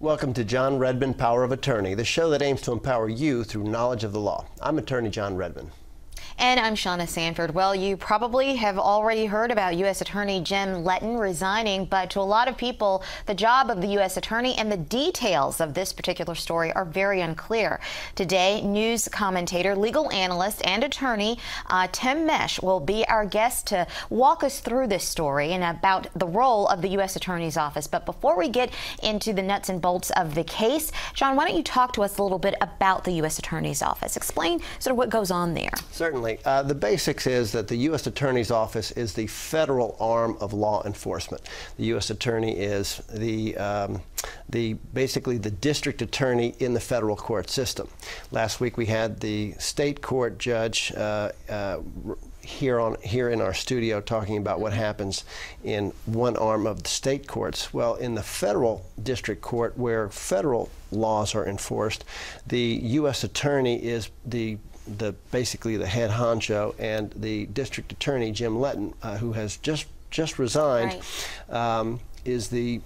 Welcome to John Redmann, Power of Attorney, the show that aims to empower you through knowledge of the law. I'm Attorney John Redmann. And I'm Shauna Sanford. Well, you probably have already heard about U.S. Attorney Jim Letten resigning, but to a lot of people, the job of the U.S. Attorney and the details of this particular story are very unclear. Today, news commentator, legal analyst, and attorney Tim Meche will be our guest to walk us through this story and about the role of the U.S. Attorney's Office. But before we get into the nuts and bolts of the case, John, why don't you talk to us a little bit about the U.S. Attorney's Office? Explain sort of what goes on there. Certainly. The basics is that the U.S. Attorney's Office is the federal arm of law enforcement. The U.S. Attorney is basically the district attorney in the federal court system. Last week we had the state court judge here in our studio talking about what happens in one arm of the state courts. Well, in the federal district court, where federal laws are enforced, the U.S. Attorney is basically the head honcho, and the district attorney Jim Letten, who has just resigned, right, is the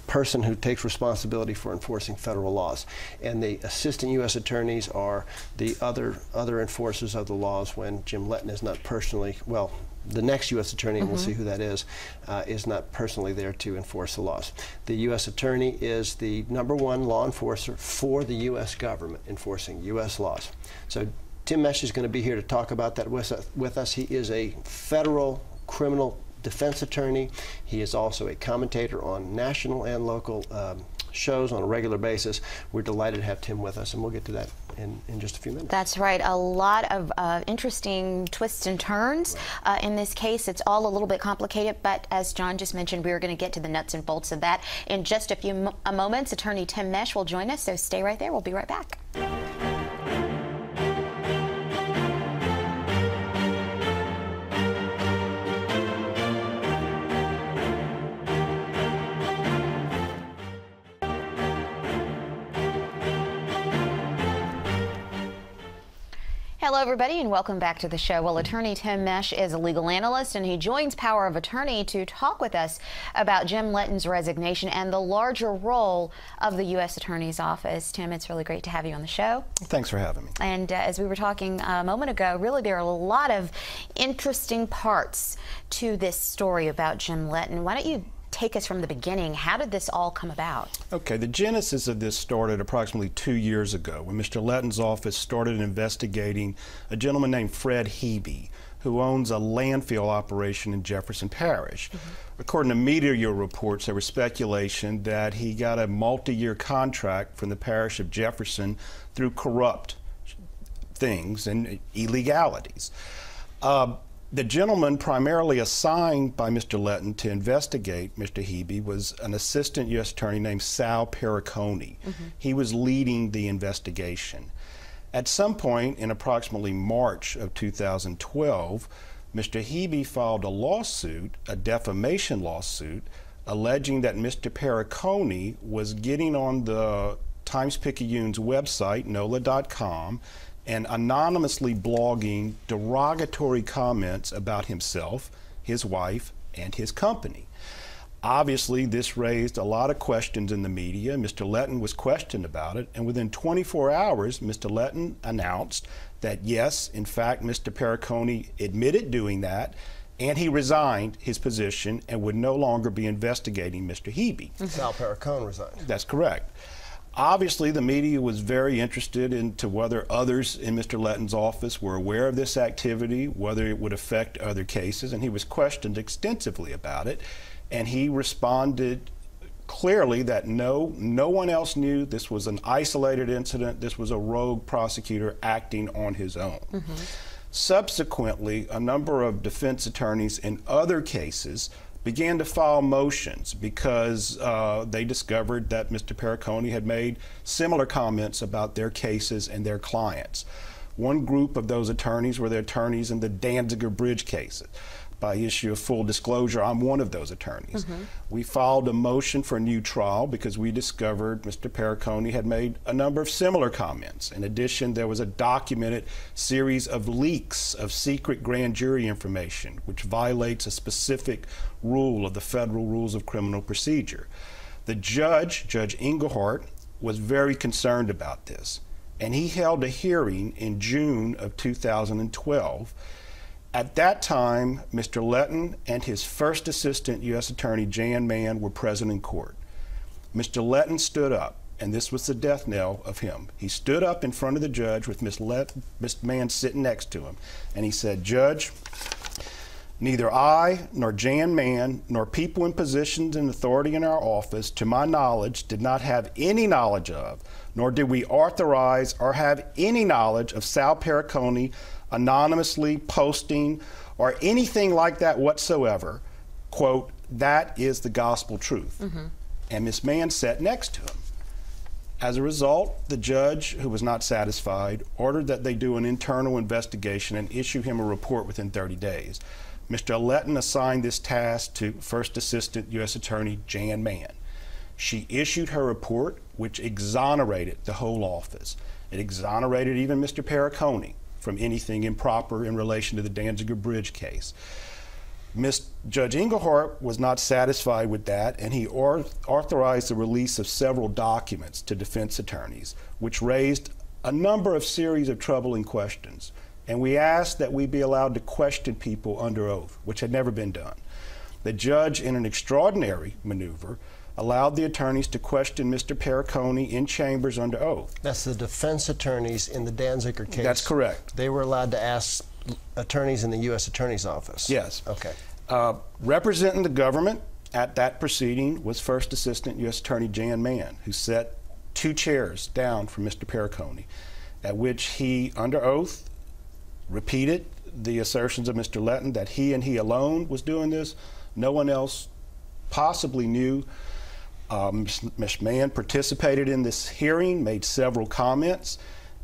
person who takes responsibility for enforcing federal laws, and the assistant U.S. attorneys are the other enforcers of the laws when Jim Letten is not personally, well, the next U.S. attorney, and we'll see who that is not personally there to enforce the laws. The U.S. attorney is the #1 law enforcer for the U.S. government enforcing U.S. laws. So Tim Meche is going to be here to talk about that with us. He is a federal criminal defense attorney. He is also a commentator on national and local shows on a regular basis. We're delighted to have Tim with us, and we'll get to that in just a few minutes. That's right. A lot of interesting twists and turns in this case. It's all a little bit complicated, but as John just mentioned, we're going to get to the nuts and bolts of that in just a few moments. Attorney Tim Meche will join us, so stay right there. We'll be right back. Hello, everybody, and welcome back to the show. Well, Attorney Tim Meche is a legal analyst, and he joins Power of Attorney to talk with us about Jim Letten's resignation and the larger role of the U.S. Attorney's Office. Tim, it's really great to have you on the show. Thanks for having me. And as we were talking a moment ago, really there are a lot of interesting parts to this story about Jim Letten. Why don't you take us from the beginning? How did this all come about? Okay, the genesis of this started approximately 2 years ago when Mr. Letten's office started investigating a gentleman named Fred Hebe, who owns a landfill operation in Jefferson Parish. According to media reports, there was speculation that he got a multi-year contract from the parish of Jefferson through corrupt things and illegalities. The gentleman primarily assigned by Mr. Letten to investigate Mr. Hebe was an assistant U.S. attorney named Sal Perricone. He was leading the investigation. At some point in approximately March of 2012, Mr. Hebe filed a lawsuit, a defamation lawsuit, alleging that Mr. Perricone was getting on the Times-Picayune's website, NOLA.com, and anonymously blogging derogatory comments about himself, his wife, and his company. Obviously, this raised a lot of questions in the media. Mr. Letten was questioned about it, and within 24 hours, Mr. Letten announced that yes, in fact, Mr. Perricone admitted doing that, and he resigned his position and would no longer be investigating Mr. Hebe. Sal Perricone resigned. That's correct. Obviously, the media was very interested into whether others in Mr. Letten's office were aware of this activity, whether it would affect other cases, and he was questioned extensively about it. And he responded clearly that no one else knew. This was an isolated incident. This was a rogue prosecutor acting on his own. Subsequently, a number of defense attorneys in other cases began to file motions because they discovered that Mr. Perricone had made similar comments about their cases and their clients. One group of those attorneys were the attorneys in the Danziger Bridge cases. By issue of full disclosure, I'm one of those attorneys. We filed a motion for a new trial because we discovered Mr. Perricone had made a number of similar comments. In addition, there was a documented series of leaks of secret grand jury information, which violates a specific rule of the Federal Rules of Criminal Procedure. The judge, Judge Engelhardt, was very concerned about this, and he held a hearing in June of 2012. At that time, Mr. Letten and his first assistant, U.S. Attorney Jan Mann, were present in court. Mr. Letten stood up, and this was the death knell of him. He stood up in front of the judge with Ms. Mann sitting next to him, and he said, "Judge, neither I nor Jan Mann nor people in positions and authority in our office, to my knowledge, did not have any knowledge of, nor did we authorize or have any knowledge of Sal Perricone anonymously posting or anything like that whatsoever. Quote, that is the gospel truth." And Ms. Mann sat next to him. As a result, the judge, who was not satisfied, ordered that they do an internal investigation and issue him a report within 30 days. Mr. Letten assigned this task to First Assistant U.S. Attorney Jan Mann. She issued her report, which exonerated the whole office. It exonerated even Mr. Perricone from anything improper in relation to the Danziger Bridge case. Judge Engelhardt was not satisfied with that, and he authorized the release of several documents to defense attorneys, which raised a number of series of troubling questions. And we asked that we be allowed to question people under oath, which had never been done. The judge, in an extraordinary maneuver, allowed the attorneys to question Mr. Perricone in chambers under oath. That's the defense attorneys in the Danziger case. That's correct. They were allowed to ask attorneys in the U.S. Attorney's Office. Yes. Okay. Representing the government at that proceeding was First Assistant U.S. Attorney Jan Mann, who sat 2 chairs down from Mr. Perricone, at which he, under oath, repeated the assertions of Mr. Letten that he and he alone was doing this. No one else possibly knew. Ms. Mann participated in this hearing, made several comments.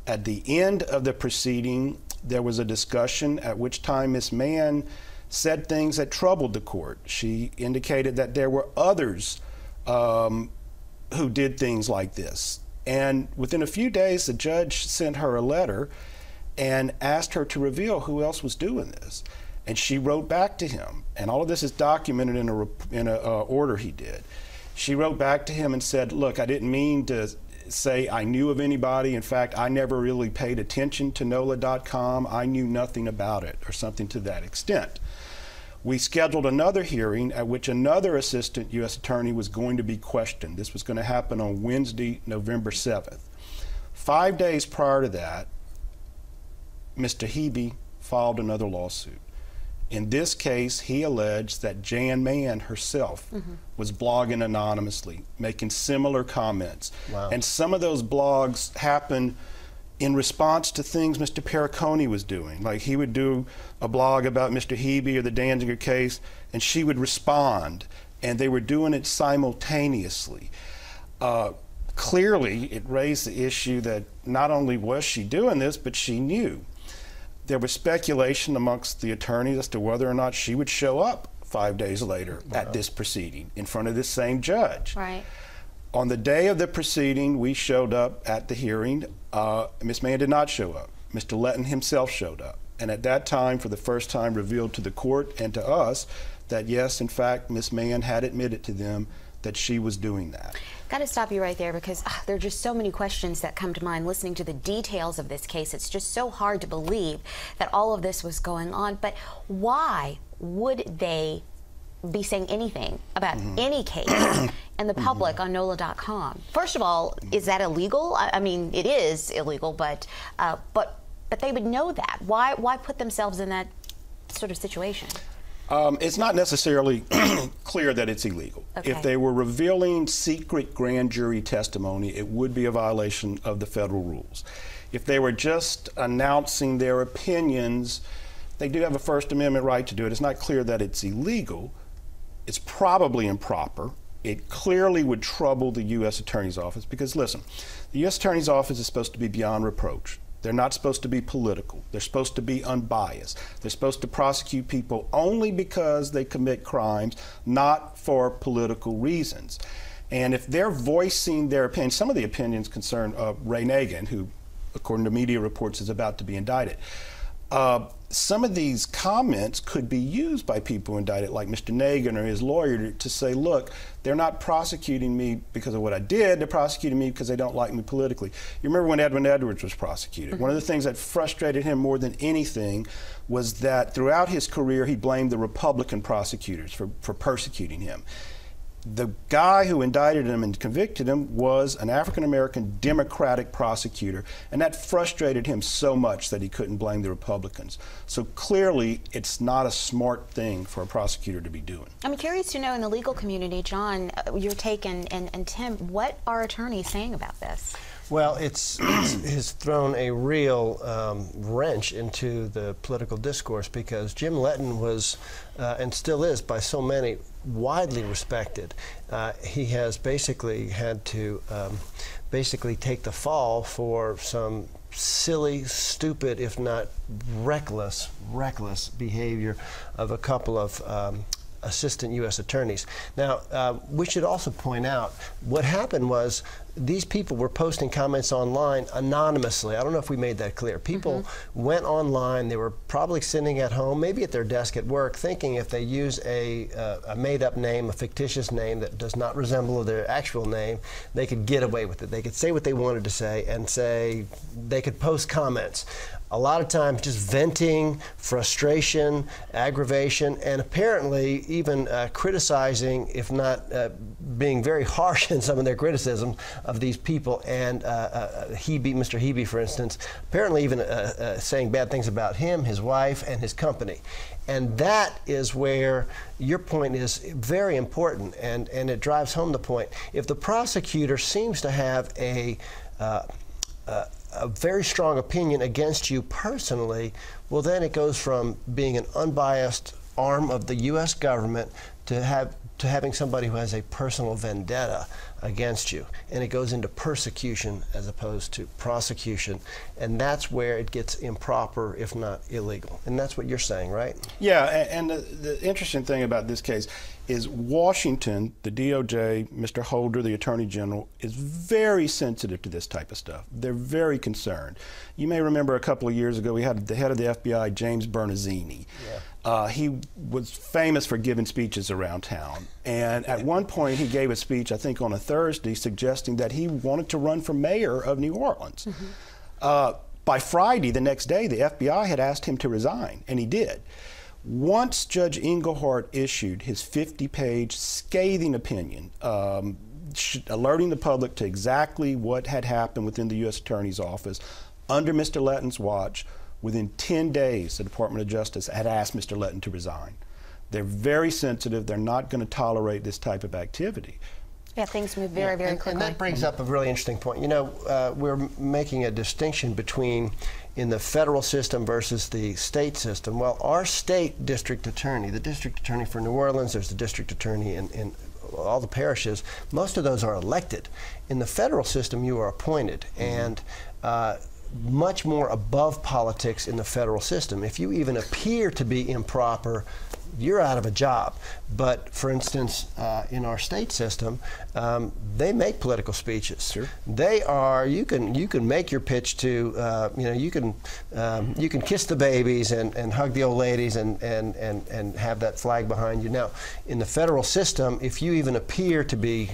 At the end of the proceeding, there was a discussion at which time Ms. Mann said things that troubled the court. She indicated that there were others who did things like this. And within a few days, the judge sent her a letter and asked her to reveal who else was doing this. And she wrote back to him, and all of this is documented in an order he did. She wrote back to him and said, look, I didn't mean to say I knew of anybody. In fact, I never really paid attention to NOLA.com. I knew nothing about it, or something to that extent. We scheduled another hearing at which another assistant U.S. attorney was going to be questioned. This was going to happen on Wednesday, November 7th. 5 days prior to that, Mr. Hebe filed another lawsuit. In this case, he alleged that Jan Mann herself was blogging anonymously, making similar comments. Wow. And some of those blogs happened in response to things Mr. Perricone was doing. Like, he would do a blog about Mr. Hebe or the Danziger case, and she would respond, and they were doing it simultaneously. Clearly, it raised the issue that not only was she doing this, but she knew. There was speculation amongst the attorneys as to whether or not she would show up 5 days later at this proceeding in front of this same judge. Right. On the day of the proceeding, we showed up at the hearing. Ms. Mann did not show up. Mr. Letten himself showed up, and at that time, for the first time, revealed to the court and to us that yes, in fact, Ms. Mann had admitted to them that she was doing that. Got to stop you right there, because there are just so many questions that come to mind listening to the details of this case. It's just so hard to believe that all of this was going on. But why would they be saying anything about any case in the public on NOLA.com? First of all, is that illegal? I mean, it is illegal, but they would know that. Why put themselves in that sort of situation? It's not necessarily clear that it's illegal. Okay. If they were revealing secret grand jury testimony, it would be a violation of the federal rules. If they were just announcing their opinions, they do have a First Amendment right to do it. It's not clear that it's illegal. It's probably improper. It clearly would trouble the U.S. Attorney's Office because, listen, the U.S. Attorney's Office is supposed to be beyond reproach. They're not supposed to be political. They're supposed to be unbiased. They're supposed to prosecute people only because they commit crimes, not for political reasons. And if they're voicing their opinion, some of the opinions concern Ray Nagin, who, according to media reports, is about to be indicted. some of these comments could be used by people indicted, like Mr. Nagin or his lawyer, to say, look, they're not prosecuting me because of what I did, they're prosecuting me because they don't like me politically. You remember when Edwin Edwards was prosecuted? One of the things that frustrated him more than anything was that throughout his career he blamed the Republican prosecutors for persecuting him. The guy who indicted him and convicted him was an African-American Democratic prosecutor, and that frustrated him so much that he couldn't blame the Republicans. So clearly, it's not a smart thing for a prosecutor to be doing. I'm curious to know, in the legal community, John, your take, and Tim, what are attorneys saying about this? Well, it's thrown a real wrench into the political discourse, because Jim Letten was, and still is by so many, widely respected. He has basically had to take the fall for some silly, stupid, if not reckless behavior of a couple of assistant U.S. attorneys. Now, we should also point out what happened was these people were posting comments online anonymously. I don't know if we made that clear. People went online. They were probably sitting at home, maybe at their desk at work, thinking if they use a made-up name, a fictitious name that does not resemble their actual name, they could get away with it. They could say what they wanted to say, and say they could post comments. A lot of times just venting, frustration, aggravation, and apparently even criticizing, if not being very harsh in some of their criticism of these people. And Mr. Hebe, for instance, apparently even saying bad things about him, his wife, and his company. And that is where your point is very important, and it drives home the point. If the prosecutor seems to have a very strong opinion against you personally, well, then it goes from being an unbiased arm of the U.S. government to having somebody who has a personal vendetta against you, and it goes into persecution as opposed to prosecution, and that's where it gets improper, if not illegal. And that's what you're saying, right? Yeah, and the interesting thing about this case is Washington, the DOJ, Mr. Holder, the Attorney General, is very sensitive to this type of stuff. They're very concerned. You may remember a couple of years ago we had the head of the FBI, James Bernazzini. Yeah. He was famous for giving speeches around town, and at one point he gave a speech, I think on a Thursday, suggesting that he wanted to run for mayor of New Orleans. By Friday, the next day, the FBI had asked him to resign, and he did. Once Judge Engelhardt issued his 50-page scathing opinion, alerting the public to exactly what had happened within the U.S. Attorney's Office under Mr. Letten's watch, within 10 days, the Department of Justice had asked Mr. Letten to resign. They're very sensitive. They're not going to tolerate this type of activity. Yeah, things move very, very quickly. And that brings up a really interesting point. You know, we're making a distinction between in the federal system versus the state system. Well, our state district attorney, the district attorney for New Orleans, there's the district attorney in all the parishes, most of those are elected. In the federal system, you are appointed, and much more above politics in the federal system. If you even appear to be improper, you're out of a job. But for instance, in our state system, they make political speeches. Sure. They are. You can make your pitch to. You can kiss the babies and hug the old ladies and have that flag behind you. Now, in the federal system, if you even appear to be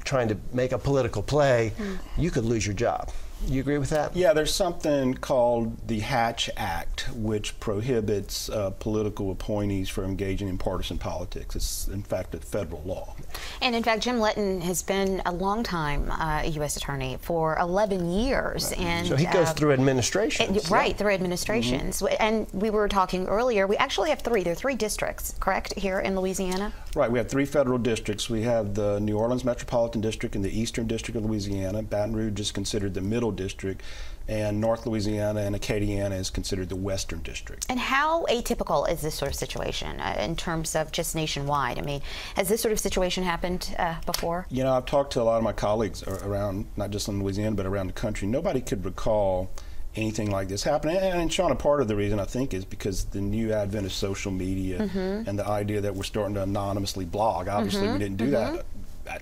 trying to make a political play, you could lose your job. You agree with that? Yeah, there's something called the Hatch Act, which prohibits political appointees from engaging in partisan politics. It's, in fact, a federal law. And in fact, Jim Letten has been a long time U.S. Attorney for 11 years. Right. And so he goes through administrations. Right, through administrations. And we were talking earlier, we actually have three. There are 3 districts, correct, here in Louisiana? Right, we have 3 federal districts. We have the New Orleans Metropolitan District and the Eastern District of Louisiana. Baton Rouge is considered the middle district, and North Louisiana and Acadiana is considered the Western District. And how atypical is this sort of situation in terms of just nationwide? I mean, has this sort of situation happened before? You know, I've talked to a lot of my colleagues around, not just in Louisiana, but around the country. Nobody could recall anything like this happening. And Shauna, part of the reason I think is because the new advent of social media and the idea that we're starting to anonymously blog. Obviously, we didn't do that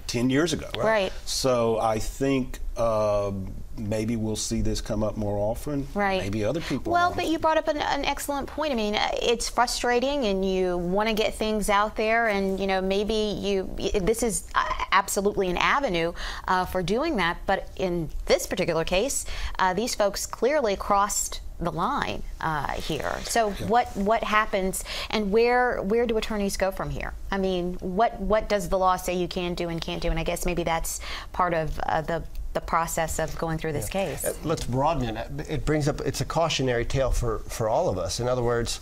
10 years ago. Right. So I think Maybe we'll see this come up more often. Right. Maybe other people. Well, but you brought up an excellent point. I mean, it's frustrating, and you want to get things out there, and maybe this is absolutely an avenue for doing that. But in this particular case, these folks clearly crossed the line here. So what happens, and where do attorneys go from here? I mean, what does the law say you can do and can't do? And I guess maybe that's part of the process of going through this case. Let's broaden it. It brings up, it's a cautionary tale for all of us. In other words,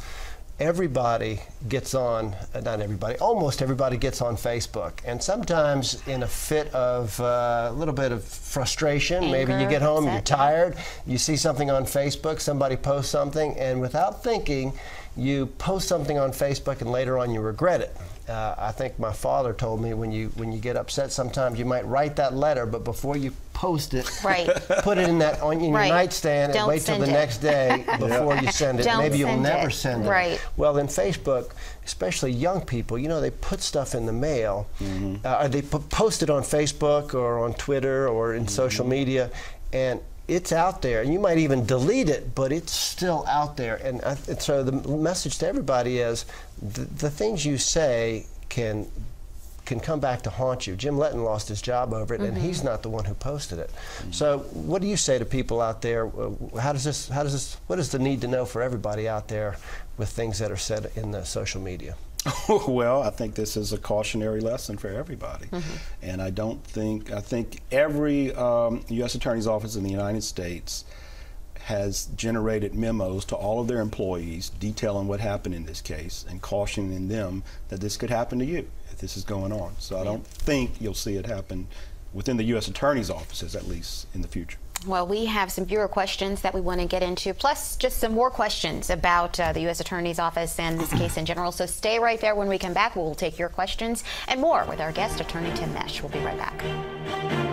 everybody gets on, not everybody, almost everybody gets on Facebook. And sometimes in a fit of a little bit of frustration, anger, maybe you get home, you're tired, you see something on Facebook, somebody posts something, and without thinking, you post something on Facebook and later on you regret it. I think my father told me when you get upset, sometimes you might write that letter, but before you post it, put it in your nightstand and wait till the next day before you send it. Maybe you'll never send it. Right. Well, in Facebook, especially young people, they put stuff in the mail. They post it on Facebook or on Twitter or in social media, and it's out there, and you might even delete it, but it's still out there. And so the message to everybody is the things you say can come back to haunt you. Jim Letten lost his job over it, and he's not the one who posted it. So what do you say to people out there? What is the need to know for everybody out there with things that are said in the social media? Well, I think this is a cautionary lesson for everybody. And I think every U.S. Attorney's Office in the United States has generated memos to all of their employees detailing what happened in this case and cautioning them that this could happen to you if this is going on. So I don't think you'll see it happen within the U.S. Attorney's offices, at least in the future. Well, we have some viewer questions that we want to get into, plus just some more questions about the U.S. Attorney's Office and this case in general. So stay right there. When we come back, we'll take your questions and more with our guest, Attorney Tim Meche. We'll be right back.